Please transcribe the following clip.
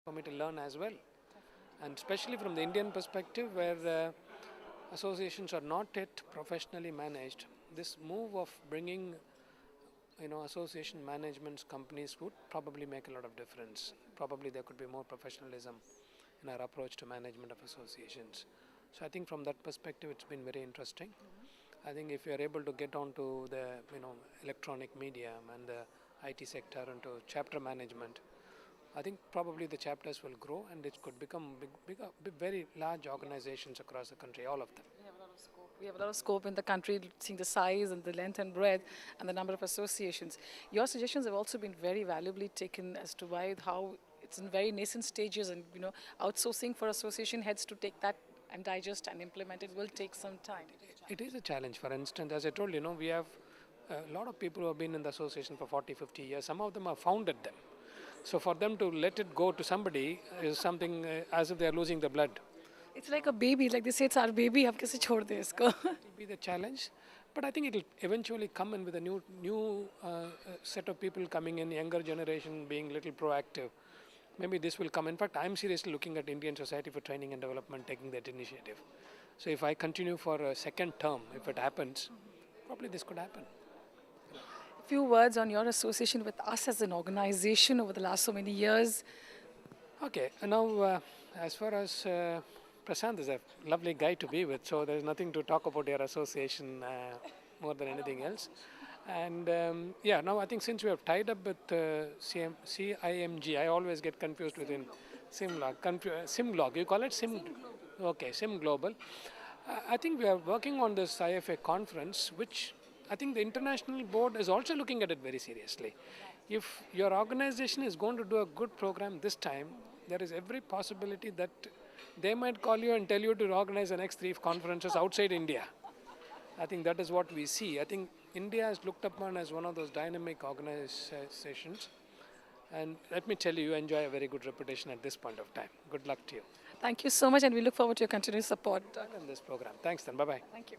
for me to learn as well. And especially from the Indian perspective, where associations are not yet professionally managed, this move of bringing association managements companies would probably make a lot of difference. Probably there could be more professionalism in our approach to management of associations. So I think from that perspective, it's been very interesting. I think if we are able to get onto the electronic medium and the IT sector into chapter management, I think probably the chapters will grow and it could become very large organizations across the country, all of them. We have a lot of scope. We have a lot of scope in the country, seeing the size and the length and breadth and the number of associations. Your suggestions have also been very valuably taken as to how it's in very nascent stages, and outsourcing for association heads to take that and digest and implement it will take some time. It is a challenge. For instance, as I told you, we have a lot of people who have been in the association for 40, 50 years. Some of them have founded them. So for them to let it go to somebody is something as if they are losing the blood. It's like a baby, like they say, it's our baby. हम कैसे छोड़ दें इसको? It will be the challenge, but I think it will eventually come in with a new set of people coming in, younger generation being little proactive. Maybe this will come. In fact, I'm seriously looking at Indian Society for Training and Development taking that initiative. So if I continue for a second term, if it happens, probably this could happen. A few words on your association with us as an organization over the last so many years. Okay, and now as far as Prashant is a lovely guy to be with, so there's nothing to talk about your association more than anything else. And yeah, now I think since we have tied up with CIMG, I always get confused with Simlog. Simlog, you call it Sim? Okay, Sim Global. I think we are working on this IFA conference, which I think the international board is also looking at it very seriously. If your organization is going to do a good program this time, there is every possibility that they might call you and tell you to organize the next 3 conferences outside India. I think that is what we see. I think India is looked upon as one of those dynamic organizations. And let me tell you, you enjoy a very good reputation at this point of time. Good luck to you Thank you so much, and we look forward to your continued support. in this program. Thanks then. Bye-bye. Thank you.